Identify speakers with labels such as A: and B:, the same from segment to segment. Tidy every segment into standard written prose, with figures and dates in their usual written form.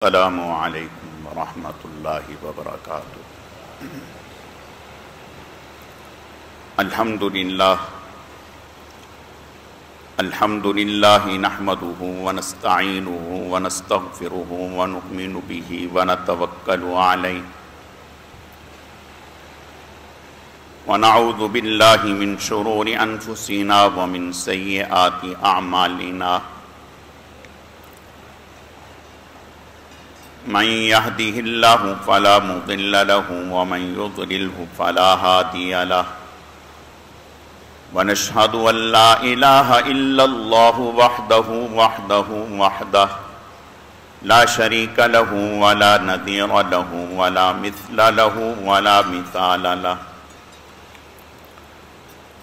A: السلام علیکم ورحمۃ اللہ وبرکاتہ۔ الحمد للہ نحمده ونستعینه ونستغفره ونؤمن به ونتوکل علیہ ونعوذ باللہ من شرور انفسنا ومن سیئات اعمالنا من يهده الله فلا مضل له ومن يضلله فلا هادي له ونشهد أن لا إله إلا الله وحده لا شريك له ولا نظير له ولا مثل له ولا مثال له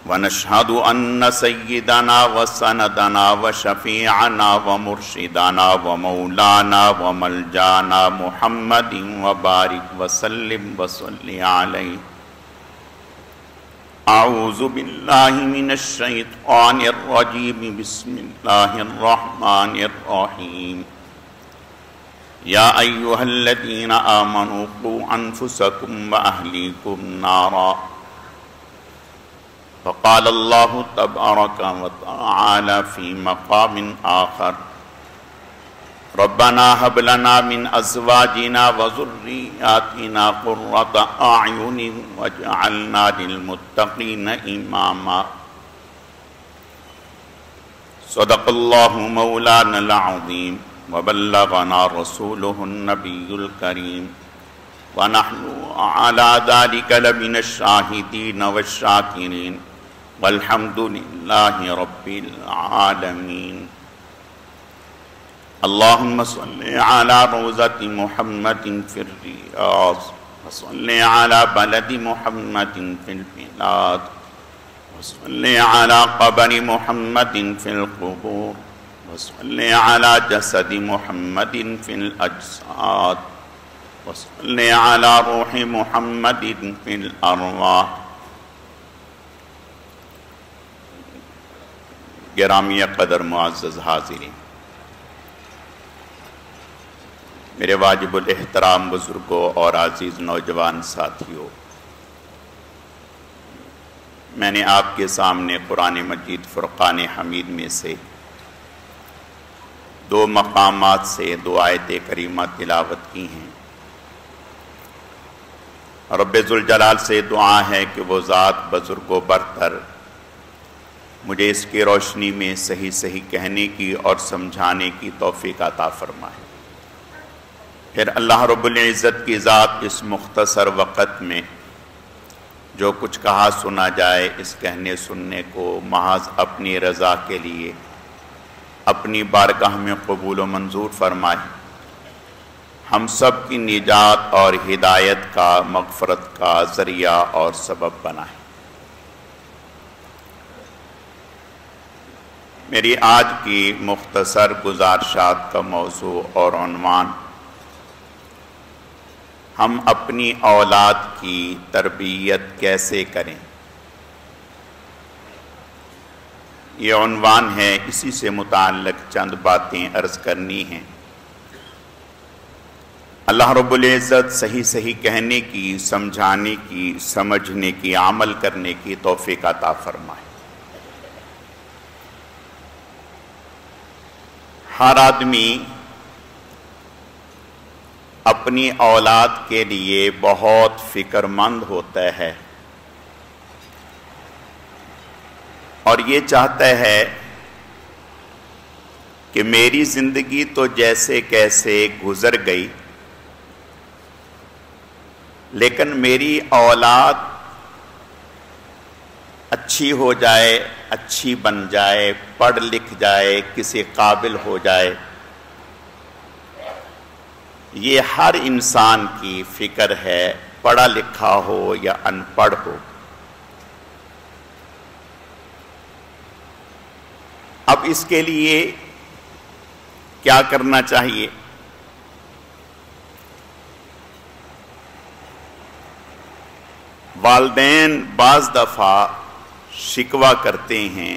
A: ونشهد أن سيدنا وسندنا وشفيعنا ومرشدنا ومولانا وملجانا محمد وبارك وسلم وصل عليه۔ أعوذ بالله من الشيطان الرجيم، بسم الله الرحمن الرحيم۔ يا أيها الذين آمنوا قوا أنفسكم وأهليكم نارا، فقال الله تبارك وتعالى في مقام آخر: ربنا هب لنا من أزواجنا وذرياتنا قرة أعين واجعلنا للمتقين إماما۔ صدق الله مولانا العظيم وبلغنا رسوله النبي الكريم، ونحن على ذلك لمن الشاهدين والشاكرين، والحمد لله رب العالمين۔ اللهم صل على روضة محمد في الرياض، وصل على بلد محمد في البلاد، وصل على قبر محمد في القبور، وصل على جسد محمد في الأجساد، وصل على روح محمد في الأرواح۔ گرامی قدر معزز حاضرین، میرے واجب الاحترام بزرگوں اور عزیز نوجوان ساتھیوں، میں نے آپ کے سامنے قرآن مجید فرقان حمید میں سے دو مقامات سے دو آیت کریمہ تلاوت کی ہیں۔ رب ذوالجلال سے دعا ہے کہ وہ ذات بزرگ و برتر مجھے اس کی روشنی میں صحیح صحیح کہنے کی اور سمجھانے کی توفیق عطا فرمائے۔ پھر اللہ رب العزت کی ذات اس مختصر وقت میں جو کچھ کہا سنا جائے، اس کہنے سننے کو محض اپنی رضا کے لیے اپنی بارگاہ میں قبول و منظور فرمائے، ہم سب کی نجات اور ہدایت کا، مغفرت کا ذریعہ اور سبب بنائے۔ میری آج کی مختصر گزارشات کا موضوع اور عنوان ہم اپنی اولاد کی تربیت کیسے کریں، یہ عنوان ہے۔ اسی سے متعلق چند باتیں عرض کرنی ہیں۔ اللہ رب العزت صحیح صحیح کہنے کی، سمجھانے کی، سمجھنے کی، عمل کرنے کی توفیق عطا فرمائے۔ ہر آدمی اپنی اولاد کے لیے بہت فکر مند ہوتا ہے اور یہ چاہتا ہے کہ میری زندگی تو جیسے کیسے گزر گئی، لیکن میری اولاد اچھی ہو جائے، اچھی بن جائے، پڑھ لکھ جائے، کسی قابل ہو جائے۔ یہ ہر انسان کی فکر ہے، پڑھا لکھا ہو یا ان پڑھ ہو۔ اب اس کے لیے کیا کرنا چاہیے؟ والدین بعض دفعہ شکوہ کرتے ہیں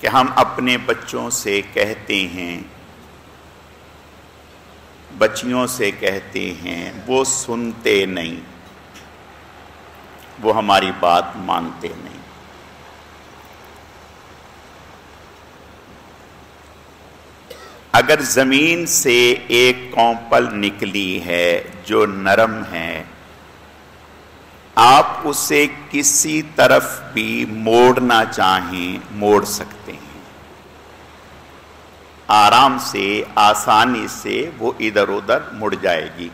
A: کہ ہم اپنے بچوں سے کہتے ہیں بچیوں سے کہتے ہیں وہ سنتے نہیں، وہ ہماری بات مانتے نہیں۔ اگر زمین سے ایک کونپل نکلی ہے جو نرم ہے، آپ اسے کسی طرف بھی موڑنا چاہیں موڑ سکتے ہیں، آرام سے آسانی سے وہ ادھر ادھر مڑ جائے گی۔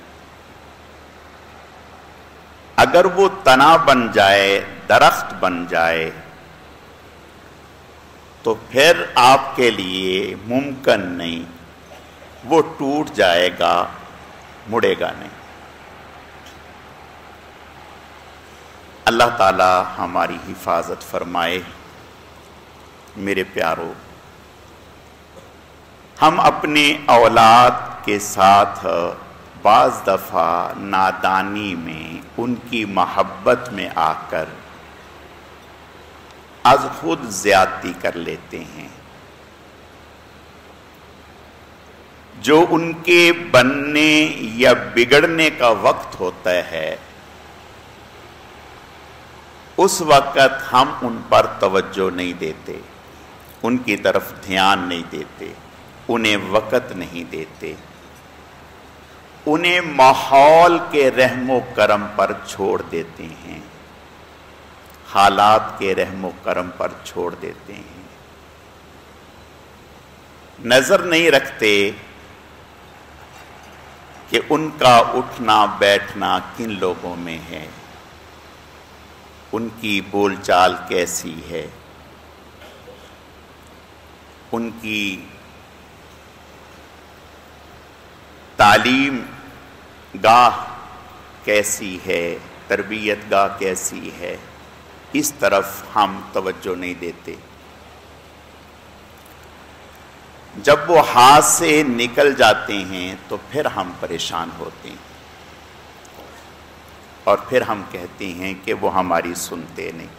A: اگر وہ تنا بن جائے، درخت بن جائے، تو پھر آپ کے لیے ممکن نہیں، وہ ٹوٹ جائے گا، مڑے گا نہیں۔ اللہ تعالی ہماری حفاظت فرمائے۔ میرے پیارو، ہم اپنے اولاد کے ساتھ بعض دفعہ نادانی میں ان کی محبت میں آ کر از خود زیادتی کر لیتے ہیں۔ جو ان کے بننے یا بگڑنے کا وقت ہوتا ہے، اس وقت ہم ان پر توجہ نہیں دیتے، ان کی طرف دھیان نہیں دیتے، انہیں وقت نہیں دیتے، انہیں ماحول کے رحم و کرم پر چھوڑ دیتے ہیں، حالات کے رحم و کرم پر چھوڑ دیتے ہیں، نظر نہیں رکھتے کہ ان کا اٹھنا بیٹھنا کن لوگوں میں ہے، ان کی بول چال کیسی ہے، ان کی تعلیم گاہ کیسی ہے، تربیت گاہ کیسی ہے، اس طرف ہم توجہ نہیں دیتے۔ جب وہ ہاتھ سے نکل جاتے ہیں تو پھر ہم پریشان ہوتے ہیں، اور پھر ہم کہتے ہیں کہ وہ ہماری سنتے نہیں۔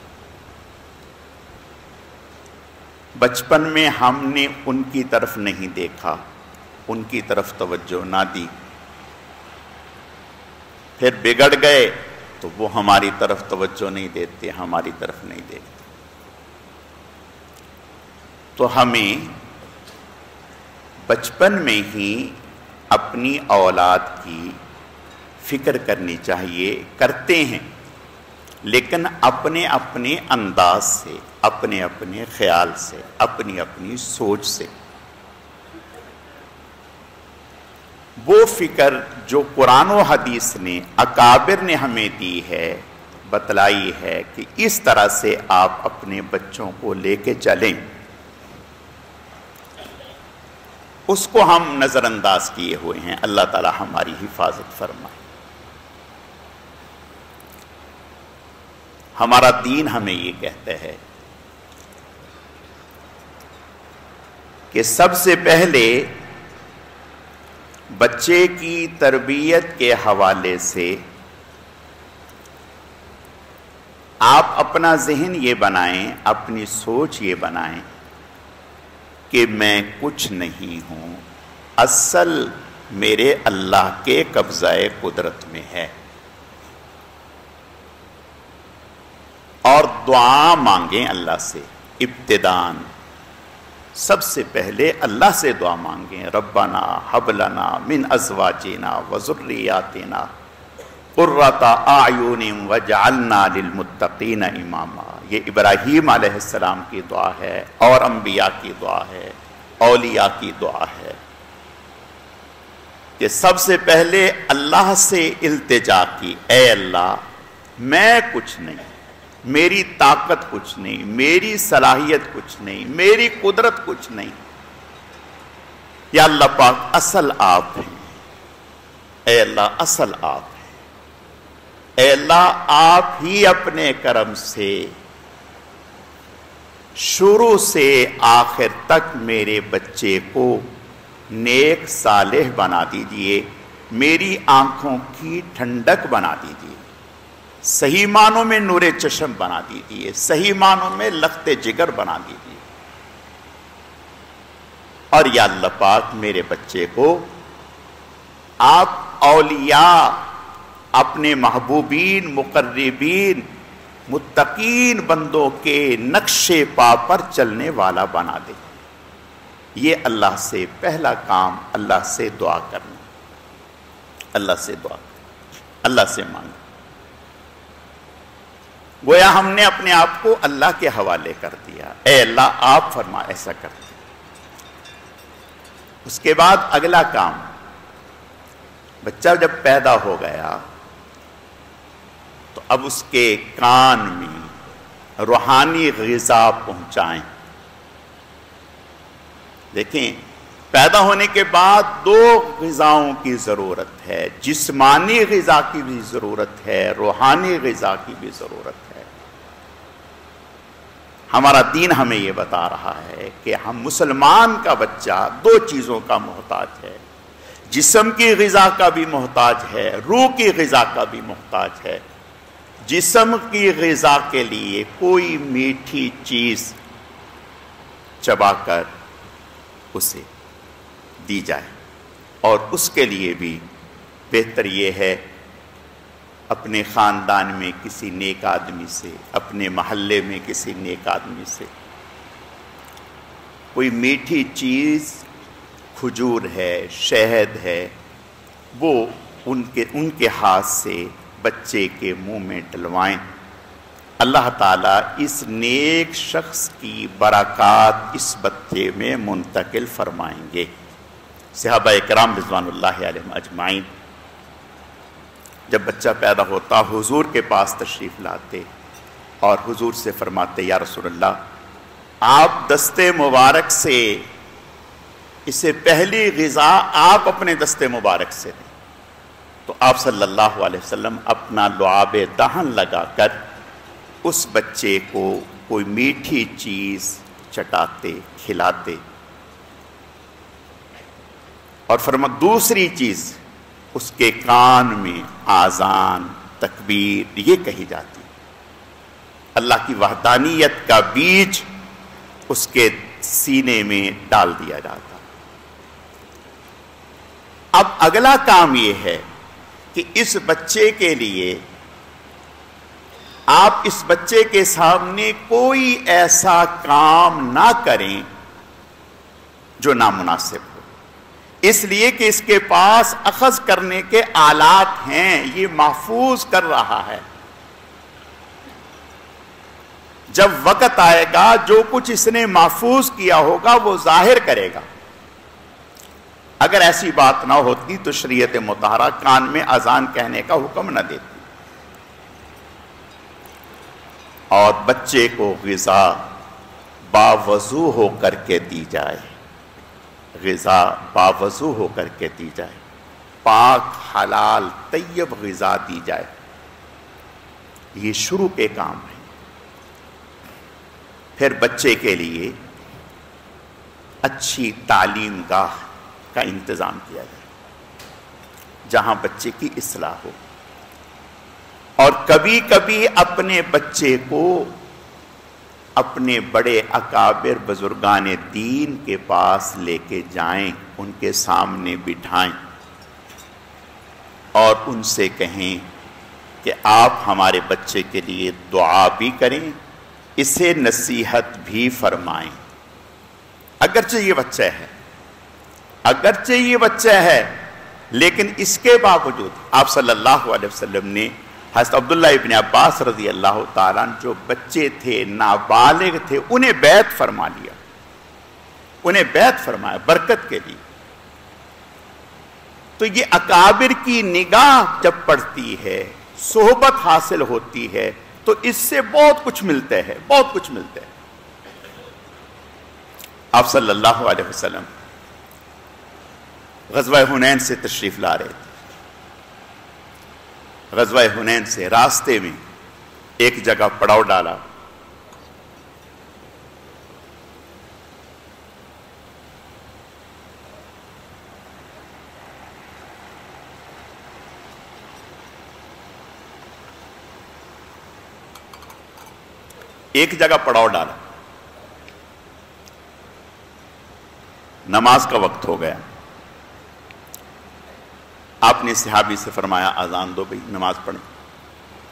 A: بچپن میں ہم نے ان کی طرف نہیں دیکھا، ان کی طرف توجہ نہ دی، پھر بگڑ گئے تو وہ ہماری طرف توجہ نہیں دیتے، ہماری طرف نہیں دیکھتے۔ تو ہمیں بچپن میں ہی اپنی اولاد کی فکر کرنی چاہیے، کرتے ہیں، لیکن اپنے اپنے انداز سے، اپنے اپنے خیال سے، اپنی اپنی سوچ سے۔ وہ فکر جو قرآن و حدیث نے، اکابر نے ہمیں دی ہے، بتلائی ہے کہ اس طرح سے آپ اپنے بچوں کو لے کے چلیں، اس کو ہم نظر انداز کیے ہوئے ہیں۔ اللہ تعالی ہماری حفاظت فرمائے۔ ہمارا دین ہمیں یہ کہتا ہے کہ سب سے پہلے بچے کی تربیت کے حوالے سے آپ اپنا ذہن یہ بنائیں، اپنی سوچ یہ بنائیں کہ میں کچھ نہیں ہوں، اصل میرے اللہ کے قبضہ قدرت میں ہے، اور دعا مانگیں اللہ سے۔ ابتداءً سب سے پہلے اللہ سے دعا مانگیں، ربنا ہب لنا من ازواجنا وذریاتنا قرۃ اعین وجعلنا للمتقین اماما۔ یہ ابراہیم علیہ السلام کی دعا ہے، اور انبیاء کی دعا ہے، اولیاء کی دعا ہے، کہ سب سے پہلے اللہ سے التجا کی، اے اللہ میں کچھ نہیں، میری طاقت کچھ نہیں، میری صلاحیت کچھ نہیں، میری قدرت کچھ نہیں، یا اللہ پاک اصل آپ ہیں، اے اللہ اصل آپ ہیں، اے اللہ آپ ہی اپنے کرم سے شروع سے آخر تک میرے بچے کو نیک صالح بنا دیجئے، میری آنکھوں کی ٹھنڈک بنا دیجئے، صحیح معنوں میں نور چشم بنا دیجئے، صحیح معنوں میں لخت جگر بنا دیجئے، اور یا اللہ پاک میرے بچے کو آپ اولیاء اپنے محبوبین، مقربین، متقین بندوں کے نقشے پا پر چلنے والا بنا دے۔ یہ اللہ سے پہلا کام، اللہ سے دعا کرنا، اللہ سے دعا کرنا، اللہ سے مانگنا۔ گویا ہم نے اپنے آپ کو اللہ کے حوالے کر دیا، اے اللہ آپ فرما ایسا کر دیں۔ اس کے بعد اگلا کام، بچہ جب پیدا ہو گیا تو اب اس کے کان میں روحانی غذا پہنچائیں۔ دیکھیں، پیدا ہونے کے بعد دو غذاؤں کی ضرورت ہے، جسمانی غذا کی بھی ضرورت ہے، روحانی غذا کی بھی ضرورت ہے۔ ہمارا دین ہمیں یہ بتا رہا ہے کہ ہم مسلمان کا بچہ دو چیزوں کا محتاج ہے، جسم کی غذا کا بھی محتاج ہے، روح کی غذا کا بھی محتاج ہے۔ جسم کی غذا کے لیے کوئی میٹھی چیز چبا کر اسے دی جائے، اور اس کے لیے بھی بہتر یہ ہے اپنے خاندان میں کسی نیک آدمی سے، اپنے محلے میں کسی نیک آدمی سے کوئی میٹھی چیز، کھجور ہے، شہد ہے، وہ ان کے ہاتھ سے بچے کے منہ میں ڈلوائیں۔ اللہ تعالیٰ اس نیک شخص کی برکات اس بچے میں منتقل فرمائیں گے۔ صحابہ کرام رضوان اللہ علیہم اجمعین جب بچہ پیدا ہوتا حضور کے پاس تشریف لاتے اور حضور سے فرماتے، یا رسول اللہ آپ دست مبارک سے اسے پہلی غذا آپ اپنے دست مبارک سے دیں۔ تو آپ صلی اللہ علیہ وسلم اپنا لعاب دہن لگا کر اس بچے کو کوئی میٹھی چیز چٹاتے، کھلاتے، اور دوسری چیز اس کے کان میں آذان، تکبیر یہ کہی جاتی، اللہ کی وحدانیت کا بیج اس کے سینے میں ڈال دیا جاتا۔ اب اگلا کام یہ ہے کہ اس بچے کے لیے آپ اس بچے کے سامنے کوئی ایسا کام نہ کریں جو نامناسب ہو، اس لیے کہ اس کے پاس اخذ کرنے کے آلات ہیں، یہ محفوظ کر رہا ہے۔ جب وقت آئے گا جو کچھ اس نے محفوظ کیا ہوگا وہ ظاہر کرے گا۔ اگر ایسی بات نہ ہوتی تو شریعت مطہرہ کان میں اذان کہنے کا حکم نہ دیتی، اور بچے کو غذا باوضو ہو کر کے دی جائے، غذا باوضو ہو کر کے دی جائے، پاک حلال طیب غذا دی جائے۔ یہ شروع کے کام ہیں۔ پھر بچے کے لیے اچھی تعلیم گاہ کا انتظام کیا جائے جہاں بچے کی اصلاح ہو، اور کبھی کبھی اپنے بچے کو اپنے بڑے اکابر بزرگان دین کے پاس لے کے جائیں، ان کے سامنے بٹھائیں اور ان سے کہیں کہ آپ ہمارے بچے کے لیے دعا بھی کریں، اسے نصیحت بھی فرمائیں۔ اگرچہ یہ بچہ ہے لیکن اس کے باوجود آپ صلی اللہ علیہ وسلم نے حضرت عبداللہ ابن عباس رضی اللہ تعالیٰ جو بچے تھے، نابالغ تھے، انہیں بیعت فرما لیا، انہیں بیعت فرمایا برکت کے لیے۔ تو یہ اکابر کی نگاہ جب پڑتی ہے، صحبت حاصل ہوتی ہے، تو اس سے بہت کچھ ملتے ہیں، بہت کچھ ملتے ہیں۔ آپ صلی اللہ علیہ وسلم غزوہ حنین سے تشریف لا رہے تھے۔ غزوہ حنین سے راستے میں ایک جگہ پڑاؤ ڈالا، نماز کا وقت ہو گیا۔ آپ نے صحابی سے فرمایا اذان دو بھئی، نماز پڑھیں۔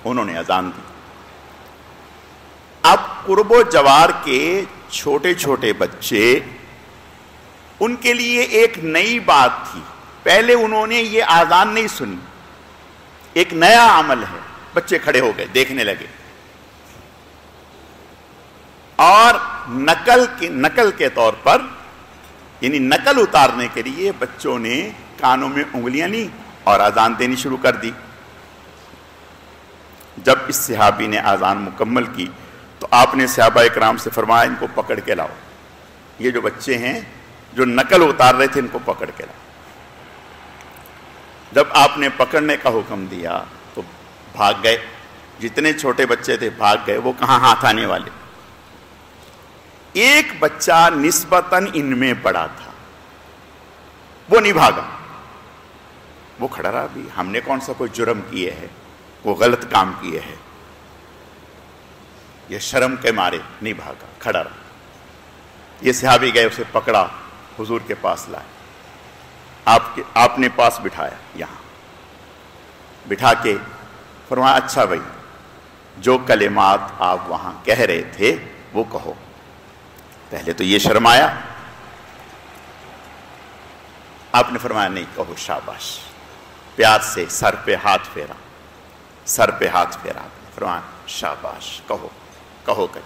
A: انہوں نے اذان دی۔ اب قرب و جوار کے چھوٹے چھوٹے بچے، ان کے لیے ایک نئی بات تھی، پہلے انہوں نے یہ اذان نہیں سنی، ایک نیا عمل ہے۔ بچے کھڑے ہو گئے، دیکھنے لگے، اور نقل کے طور پر، یعنی نقل اتارنے کے لیے بچوں نے کانوں میں انگلیاں لی اور اذان دینی شروع کر دی۔ جب اس صحابی نے اذان مکمل کی تو آپ نے صحابہ اکرام سے فرمایا ان کو پکڑ کے لاؤ، یہ جو بچے ہیں جو نقل اتار رہے تھے ان کو پکڑ کے لاؤ۔ جب آپ نے پکڑنے کا حکم دیا تو بھاگ گئے، جتنے چھوٹے بچے تھے بھاگ گئے، وہ کہاں ہاتھ آنے والے۔ ایک بچہ نسبتاً ان میں بڑا تھا، وہ نہیں بھاگا، وہ کھڑا رہا۔ بھی ہم نے کون سا کوئی جرم کیے ہے، کوئی غلط کام کیے ہے، یہ شرم کے مارے نہیں بھاگا، کھڑا رہا۔ یہ صحابی گئے، اسے پکڑا، حضور کے پاس لائے، آپ نے پاس بٹھایا، یہاں بٹھا کے فرمایا اچھا بھائی، جو کلمات آپ وہاں کہہ رہے تھے وہ کہو۔ پہلے تو یہ شرمایا، آپ نے فرمایا نہیں کہو، شاباش۔ پیار سے سر پہ ہاتھ پھیرا، سر پہ ہاتھ پھیرا، فرمایا شاباش، کہو کہو کہ۔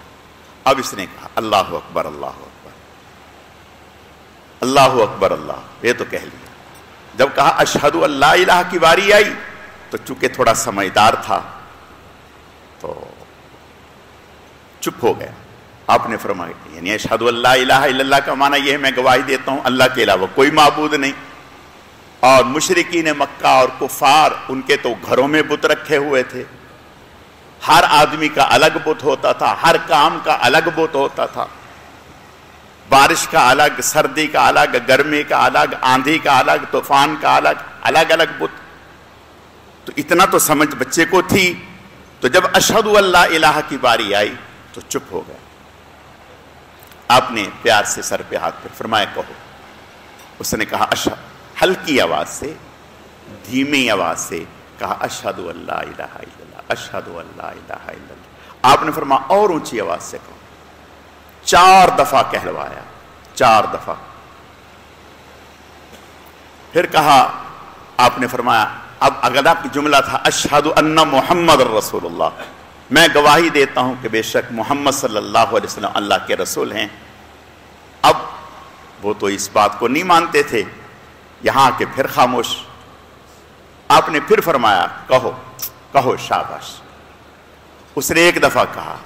A: اب اس نے کہا اللہ اکبر اللہ اکبر اللہ اکبر اللہ، یہ تو کہہ لیا۔ جب کہا اشہد ان لا الہ کی باری آئی تو چونکہ تھوڑا سمجھدار تھا تو چپ ہو گیا۔ آپ نے فرمایا یعنی اشہد ان لا الہ الا اللہ کا معنی یہ ہے میں گواہی دیتا ہوں اللہ کے علاوہ کوئی معبود نہیں۔ اور مشرکین مکہ اور کفار، ان کے تو گھروں میں بت رکھے ہوئے تھے، ہر آدمی کا الگ بت ہوتا تھا، ہر کام کا الگ بت ہوتا تھا، بارش کا الگ، سردی کا الگ، گرمی کا الگ، آندھی کا الگ، طوفان کا الگ، الگ الگ بت۔ تو اتنا تو سمجھ بچے کو تھی، تو جب اشہد ان لا الہ کی باری آئی تو چپ ہو گیا۔ آپ نے پیار سے سر پہ ہاتھ پہ فرمایا کہو۔ اس نے کہا ہلکی آواز سے، دھیمی آواز سے کہا اشہد ان لا الہ الا اللہ، اشہد ان لا الہ الا اللہ۔ آپ نے فرمایا اور اونچی آواز سے کہو۔ 4 دفعہ کہلوایا، 4 دفعہ۔ پھر کہا، آپ نے فرمایا اب اگلا جملہ تھا اشہد ان محمد رسول اللہ، میں گواہی دیتا ہوں کہ بے شک محمد صلی اللہ علیہ وسلم اللہ کے رسول ہیں۔ اب وہ تو اس بات کو نہیں مانتے تھے، یہاں کے پھر خاموش۔ آپ نے پھر فرمایا کہو کہو شاباش۔ اس نے 1 دفعہ کہا،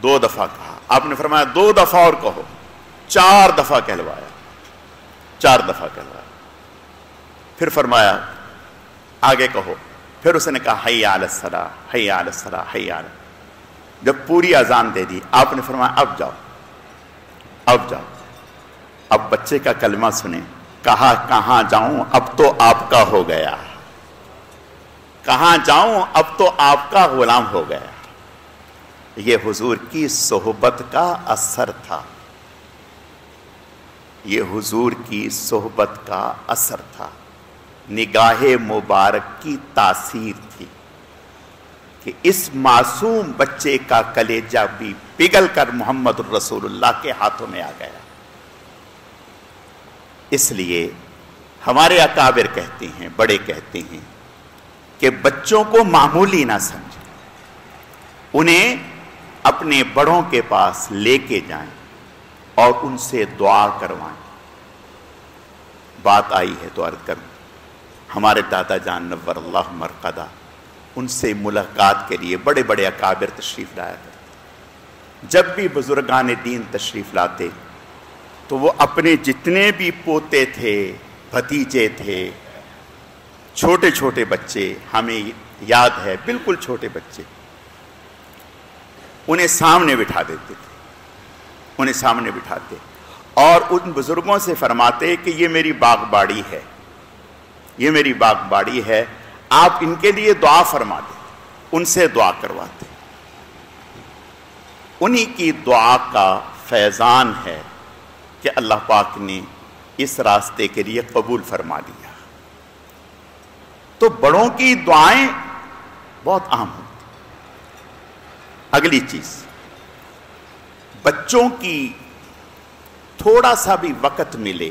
A: 2 دفعہ کہا، آپ نے فرمایا 2 دفعہ اور کہو۔ 4 دفعہ کہلوایا، 4 دفعہ کہلوایا۔ پھر فرمایا آگے کہو۔ پھر اس نے کہا حی علی الصلاۃ، حی علی الصلاۃ، حی علی۔ جب پوری اذان دے دی آپ نے فرمایا اب جاؤ، اب جاؤ۔ اب بچے کا کلمہ سنیں، کہا کہاں جاؤں اب تو آپ کا ہو گیا، کہاں جاؤں اب تو آپ کا غلام ہو گیا۔ یہ حضور کی صحبت کا اثر تھا، یہ حضور کی صحبت کا اثر تھا، نگاہ مبارک کی تاثیر تھی کہ اس معصوم بچے کا کلیجہ بھی پگھل کر محمد رسول اللہ کے ہاتھوں میں آ گیا۔ اس لیے ہمارے اکابر کہتے ہیں، بڑے کہتے ہیں کہ بچوں کو معمولی نہ سمجھیں، انہیں اپنے بڑوں کے پاس لے کے جائیں اور ان سے دعا کروائیں۔ بات آئی ہے تو عرض کروں، ہمارے دادا جان نور اللہ مرقدہ، ان سے ملاقات کے لیے بڑے بڑے اکابر تشریف لایا کرتے۔ جب بھی بزرگان دین تشریف لاتے تو وہ اپنے جتنے بھی پوتے تھے، بھتیجے تھے، چھوٹے چھوٹے بچے، ہمیں یاد ہے بالکل چھوٹے بچے، انہیں سامنے بٹھا دیتے تھے، انہیں سامنے بٹھاتے اور ان بزرگوں سے فرماتے کہ یہ میری باغ باڑی ہے، یہ میری باغ باڑی ہے، آپ ان کے لیے دعا فرما دیں۔ ان سے دعا کرواتے، انہی کی دعا کا فیضان ہے کہ اللہ پاک نے اس راستے کے لیے قبول فرما لیا۔ تو بڑوں کی دعائیں بہت اہم ہوتی۔ اگلی چیز، بچوں کی تھوڑا سا بھی وقت ملے،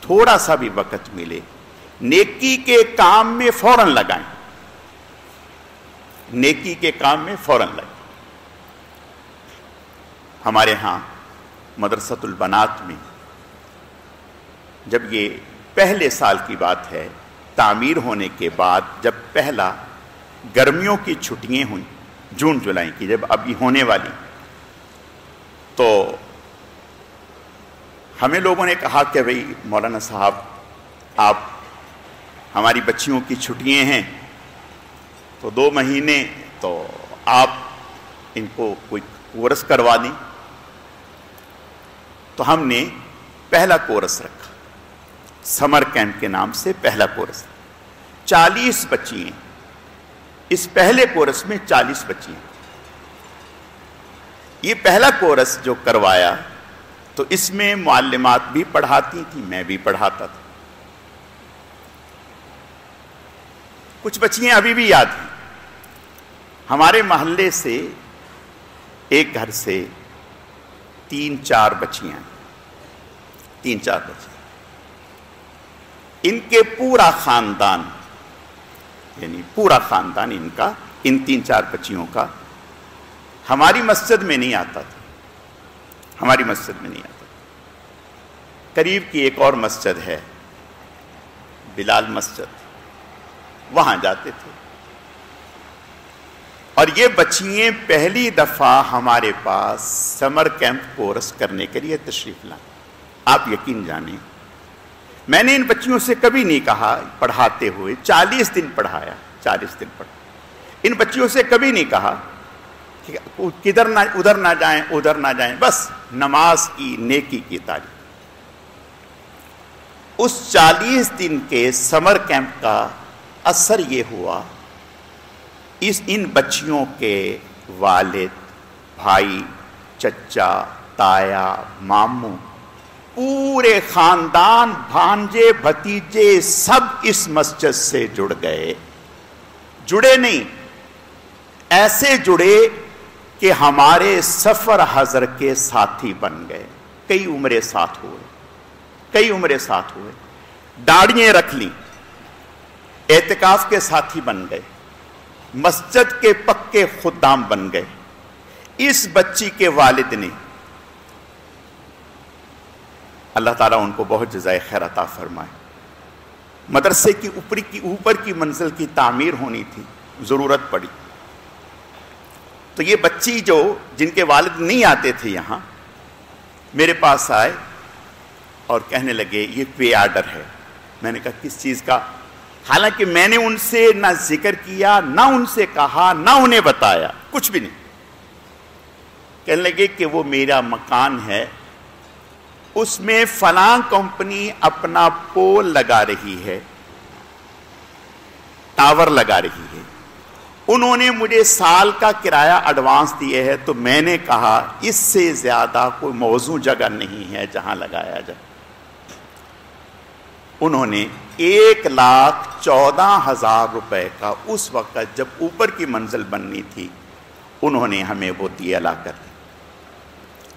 A: تھوڑا سا بھی وقت ملے، نیکی کے کام میں فوراً لگائیں، نیکی کے کام میں فوراً لگائیں۔ ہمارے ہاں مدرسۃ البنات میں جب یہ پہلے سال کی بات ہے، تعمیر ہونے کے بعد جب پہلا گرمیوں کی چھٹیاں ہوئیں، جون جولائی کی جب ابھی ہونے والی، تو ہمیں لوگوں نے کہا کہ بھئی مولانا صاحب، آپ ہماری بچیوں کی چھٹیاں ہیں تو 2 مہینے تو آپ ان کو کوئی کورس کروا دیں۔ تو ہم نے پہلا کورس رکھا، سمر کیمپ کے نام سے پہلا کورس، 40 بچی ہیں اس پہلے کورس میں، 40 بچی ہیں۔ یہ پہلا کورس جو کروایا تو اس میں معلمات بھی پڑھاتی تھی، میں بھی پڑھاتا تھا۔ کچھ بچیاں ابھی بھی یاد ہیں، ہمارے محلے سے ایک گھر سے 3-4 بچیاں، 3-4 بچیاں، ان کے پورا خاندان، یعنی پورا خاندان ان کا، ان 3-4 بچیوں کا ہماری مسجد میں نہیں آتا تھا، ہماری مسجد میں نہیں آتا تھا۔ قریب کی ایک اور مسجد ہے، بلال مسجد، وہاں جاتے تھے۔ اور یہ بچیاں پہلی دفعہ ہمارے پاس سمر کیمپ کورس کرنے کے لیے تشریف لائیں۔ آپ یقین جانیں، میں نے ان بچیوں سے کبھی نہیں کہا، پڑھاتے ہوئے 40 دن پڑھایا، 40 دن پڑھایا، ان بچیوں سے کبھی نہیں کہا کہ کدھر نہ ادھر نہ جائیں، ادھر نہ جائیں، بس نماز کی، نیکی کی تعلیم۔ اس 40 دن کے سمر کیمپ کا اثر یہ ہوا، ان بچیوں کے والد، بھائی، چچا، تایا، ماموں، پورے خاندان، بھانجے، بھتیجے، سب اس مسجد سے جڑ گئے۔ جڑے نہیں، ایسے جڑے کہ ہمارے سفر حضر کے ساتھی بن گئے، کئی عمریں ساتھ ہوئے، کئی عمریں ساتھ ہوئے، داڑھیاں رکھ لیں، اعتکاف کے ساتھی بن گئے، مسجد کے پکے خدام بن گئے۔ اس بچی کے والد نے، اللہ تعالیٰ ان کو بہت جزائے خیر عطا فرمائے، مدرسے کی اوپر کی منزل کی تعمیر ہونی تھی، ضرورت پڑی، تو یہ بچی جن کے والد نہیں آتے تھے یہاں، میرے پاس آئے اور کہنے لگے یہ پے آرڈر ہے۔ میں نے کہا کس چیز کا؟ حالانکہ میں نے ان سے نہ ذکر کیا، نہ ان سے کہا، نہ انہیں بتایا، کچھ بھی نہیں۔ کہنے لگے کہ وہ میرا مکان ہے، اس میں فلاں کمپنی اپنا پول لگا رہی ہے، ٹاور لگا رہی ہے، انہوں نے مجھے سال کا کرایہ ایڈوانس دیے ہے، تو میں نے کہا اس سے زیادہ کوئی موزوں جگہ نہیں ہے جہاں لگایا جائے۔ انہوں نے 1,14,000 روپے کا اس وقت جب اوپر کی منزل بننی تھی، انہوں نے ہمیں وہ دیا لا کر،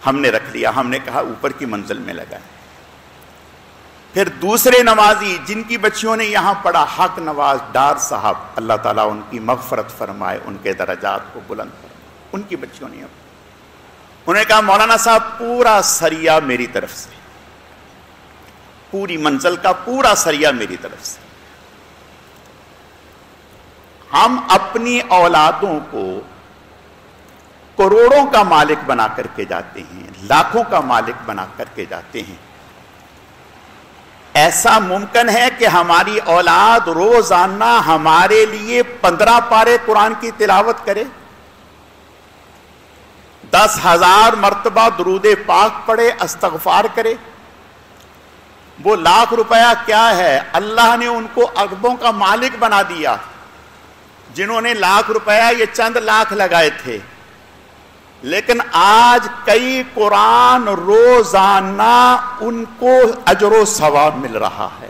A: ہم نے رکھ لیا، ہم نے کہا اوپر کی منزل میں لگائیں۔ پھر دوسرے نمازی جن کی بچیوں نے یہاں پڑھا، حق نواز ڈار صاحب، اللہ تعالیٰ ان کی مغفرت فرمائے، ان کے درجات کو بلند فرمائے، ان کی بچیوں نے انہوں نے کہا مولانا صاحب پورا سریہ میری طرف سے، پوری منزل کا پورا سریہ میری طرف سے۔ ہم اپنی اولادوں کو کروڑوں کا مالک بنا کر کے جاتے ہیں، لاکھوں کا مالک بنا کر کے جاتے ہیں۔ ایسا ممکن ہے کہ ہماری اولاد روزانہ ہمارے لیے 15 پارے قرآن کی تلاوت کرے، 10,000 مرتبہ درود پاک پڑھے، استغفار کرے؟ وہ لاکھ روپیہ کیا ہے؟ اللہ نے ان کو اربوں کا مالک بنا دیا۔ جنہوں نے لاکھ روپیہ یہ چند لاکھ لگائے تھے، لیکن آج کئی قرآن روزانہ ان کو اجر و ثواب مل رہا ہے،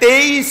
A: 23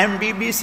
A: MBBS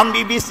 A: MBBS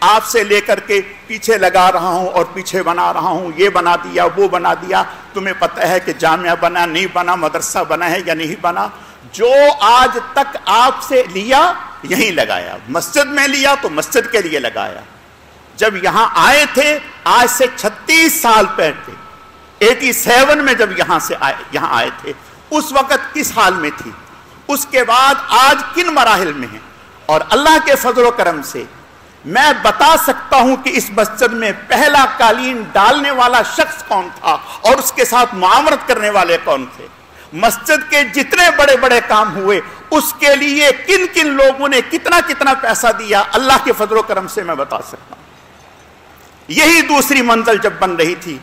A: آپ سے لے کر کے پیچھے لگا رہا ہوں اور پیچھے بنا رہا ہوں، یہ بنا دیا وہ بنا دیا، تمہیں پتہ ہے کہ جامعہ بنا نہیں بنا، مدرسہ بنا ہے یا نہیں بنا، جو آج تک آپ سے لیا یہیں لگایا، مسجد میں لیا تو مسجد کے لیے لگایا۔ جب یہاں آئے تھے آج سے 36 سال پہلے 87 میں جب یہاں آئے تھے، اس وقت کس حال میں تھی، اس کے بعد آج کن مراحل میں ہیں، اور اللہ کے فضل و کرم سے میں بتا سکتا ہوں کہ اس مسجد میں پہلا قالین ڈالنے والا شخص کون تھا اور اس کے ساتھ معاونت کرنے والے کون تھے، مسجد کے جتنے بڑے بڑے کام ہوئے اس کے لیے کن کن لوگوں نے کتنا کتنا پیسہ دیا، اللہ کے فضل و کرم سے میں بتا سکتا ہوں۔ یہی دوسری منزل جب بن رہی تھی،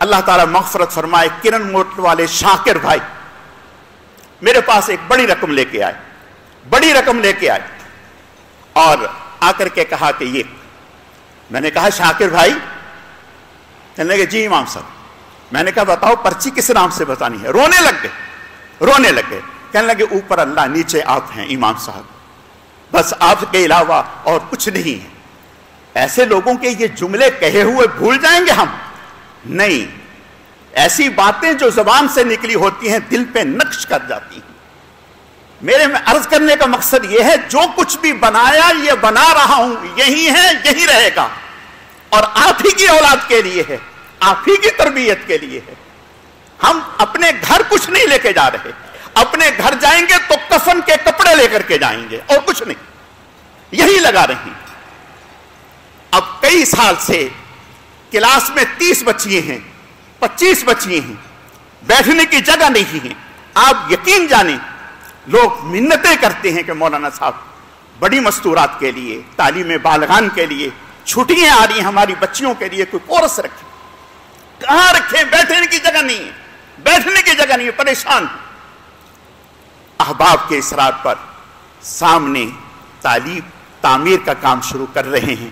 A: اللہ تعالیٰ مغفرت فرمائے، کرن موٹر والے شاکر بھائی میرے پاس ایک بڑی رقم لے کے آئے اور آ کر کے کہا کہ یہ، میں نے کہا شاکر بھائی، کہنے لگے جی امام صاحب، میں نے کہا بتاؤ پرچی کس نام سے بتانی ہے، رونے لگ گئے، کہنے لگے اوپر اللہ نیچے آپ ہیں امام صاحب، بس آپ کے علاوہ اور کچھ نہیں ہے۔ ایسے لوگوں کے یہ جملے کہے ہوئے بھول جائیں گے ہم؟ نہیں، ایسی باتیں جو زبان سے نکلی ہوتی ہیں دل پہ نقش کر جاتی ہیں۔ میرے میں عرض کرنے کا مقصد یہ ہے، جو کچھ بھی بنایا یہ بنا رہا ہوں، یہی ہے یہی رہے گا، اور آپ ہی کی اولاد کے لیے ہے، آپ ہی کی تربیت کے لیے ہے۔ ہم اپنے گھر کچھ نہیں لے کے جا رہے، اپنے گھر جائیں گے تو کفن کے کپڑے لے کر کے جائیں گے اور کچھ نہیں، یہی لگا رہے ہیں۔ اب کئی سال سے کلاس میں 30 بچیاں ہیں، 25 بچیاں ہیں، بیٹھنے کی جگہ نہیں ہے۔ آپ یقین جانیں لوگ منتیں کرتے ہیں کہ مولانا صاحب بڑی مستورات کے لیے، تعلیم بالغان کے لیے چھٹیاں آ رہی ہیں، ہماری بچیوں کے لیے کوئی کورس رکھیں۔ کہاں رکھیں؟ بیٹھنے کی جگہ نہیں ہے، پریشان۔ احباب کے اصرار پر سامنے تعمیر کا کام شروع کر رہے ہیں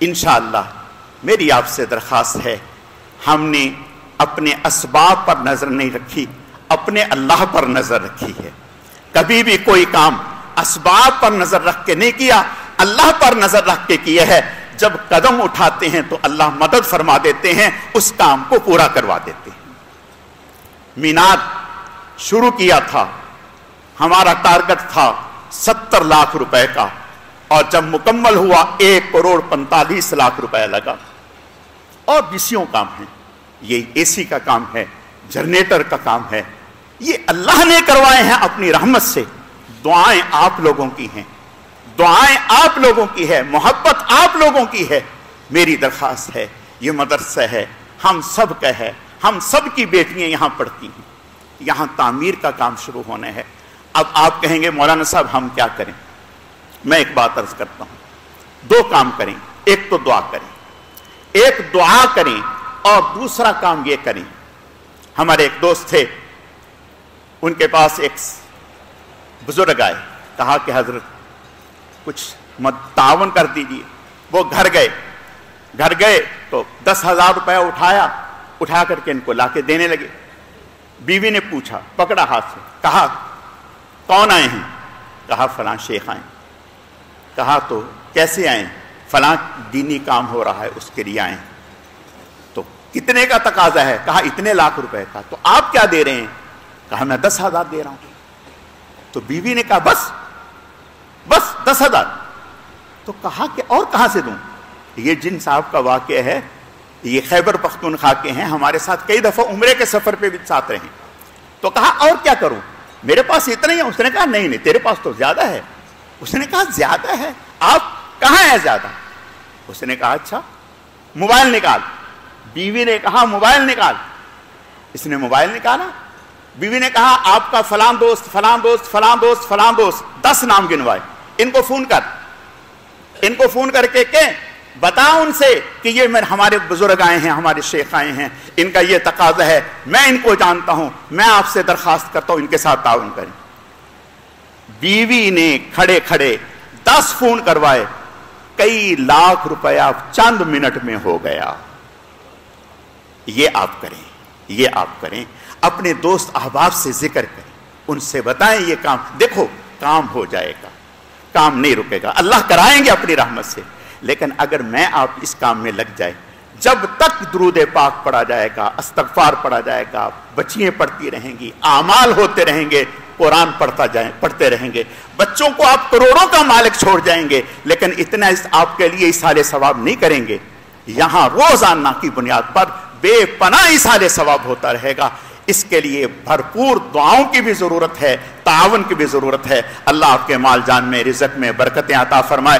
A: انشاءاللہ۔ میری آپ سے درخواست ہے، ہم نے اپنے اسباب پر نظر نہیں رکھی، اپنے اللہ پر نظر رکھی ہے۔ کبھی بھی کوئی کام اسباب پر نظر رکھ کے نہیں کیا، اللہ پر نظر رکھ کے کیا ہے۔ جب قدم اٹھاتے ہیں تو اللہ مدد فرما دیتے ہیں، اس کام کو پورا کروا دیتے ہیں۔ مینار شروع کیا تھا، ہمارا ٹارگٹ تھا 70 لاکھ روپے کا، اور جب مکمل ہوا 1,45,00,000 روپے لگا۔ اور بیسیوں کام ہیں، یہ اے سی کا کام ہے، جنریٹر کا کام ہے، یہ اللہ نے کروائے ہیں اپنی رحمت سے۔ دعائیں آپ لوگوں کی ہیں، دعائیں آپ لوگوں کی ہے، محبت آپ لوگوں کی ہے۔ میری درخواست ہے، یہ مدرسہ ہے، ہم سب کا ہے، ہم سب کی بیٹیاں یہاں پڑھتی ہیں، یہاں تعمیر کا کام شروع ہونا ہے۔ اب آپ کہیں گے مولانا صاحب ہم کیا کریں؟ میں ایک بات عرض کرتا ہوں، 2 کام کریں، ایک تو دعا کریں اور دوسرا کام یہ کریں۔ ہمارے ایک دوست تھے، ان کے پاس ایک بزرگ آئے، کہا کہ حضرت کچھ تعاون کر دیجیے۔ وہ گھر گئے تو 10,000 روپے اٹھا کر کے ان کو لا کے دینے لگے۔ بیوی نے پوچھا، پکڑا ہاتھ سے، کہا کون آئے ہیں؟ کہا فلاں شیخ آئے۔ کہا تو کیسے آئے؟ فلاں دینی کام ہو رہا ہے اس کے لیے آئے۔ تو کتنے کا تقاضا ہے؟ کہا اتنے لاکھ روپے کا۔ تو آپ کیا دے رہے ہیں؟ کہا میں 10,000 دے رہا ہوں۔ تو بیوی نے کہا بس 10,000؟ تو کہا کہ اور کہاں سے دوں؟ یہ جن صاحب کا واقعہ ہے، یہ خیبر پختونخوا کے ہیں، ہمارے ساتھ کئی دفعہ عمرے کے سفر پہ بھی ساتھ رہے۔ تو کہا اور کیا کروں؟ میرے پاس اتنا ہی ہے۔ اس نے کہا نہیں تیرے پاس تو زیادہ ہے۔ اس نے کہا زیادہ ہے؟ آپ کہاں ہے زیادہ؟ اس نے کہا اچھا موبائل نکال۔ بیوی نے کہا موبائل نکال۔ اس نے موبائل نکالا۔ بیوی نے کہا آپ کا فلاں دوست فلاں دوست فلاں دوست فلاں دوست، 10 نام گنوائے، ان کو فون کر کے کہ بتا ان سے کہ یہ ہمارے بزرگ آئے ہیں، ہمارے شیخ آئے ہیں، ان کا یہ تقاضا ہے، میں ان کو جانتا ہوں، میں آپ سے درخواست کرتا ہوں ان کے ساتھ تعاون کریں۔ بیوی نے کھڑے 10 فون کروائے، کئی لاکھ روپیہ چند منٹ میں ہو گیا۔ یہ آپ کریں، اپنے دوست احباب سے ذکر کریں، ان سے بتائیں یہ کام، دیکھو کام ہو جائے گا، کام نہیں رکے گا، اللہ کرائیں گے اپنی رحمت سے۔ لیکن اگر میں آپ اس کام میں لگ جائے، جب تک درود پاک پڑھا جائے گا، استغفار پڑھا جائے گا، بچیاں پڑھتی رہیں گی، اعمال ہوتے رہیں گے، قرآن پڑھتے رہیں گے، بچوں کو آپ کروڑوں کا مالک چھوڑ جائیں گے، لیکن اتنا آپ کے لیے ایصال ثواب نہیں کریں گے۔ یہاں روزانہ کی بنیاد پر بے پناہ ایصال ثواب ہوتا رہے گا۔ اس کے لیے بھرپور دعاؤں کی بھی ضرورت ہے، تعاون کی بھی ضرورت ہے۔ اللہ آپ کے مال جان میں، رزق میں برکتیں عطا فرمائے۔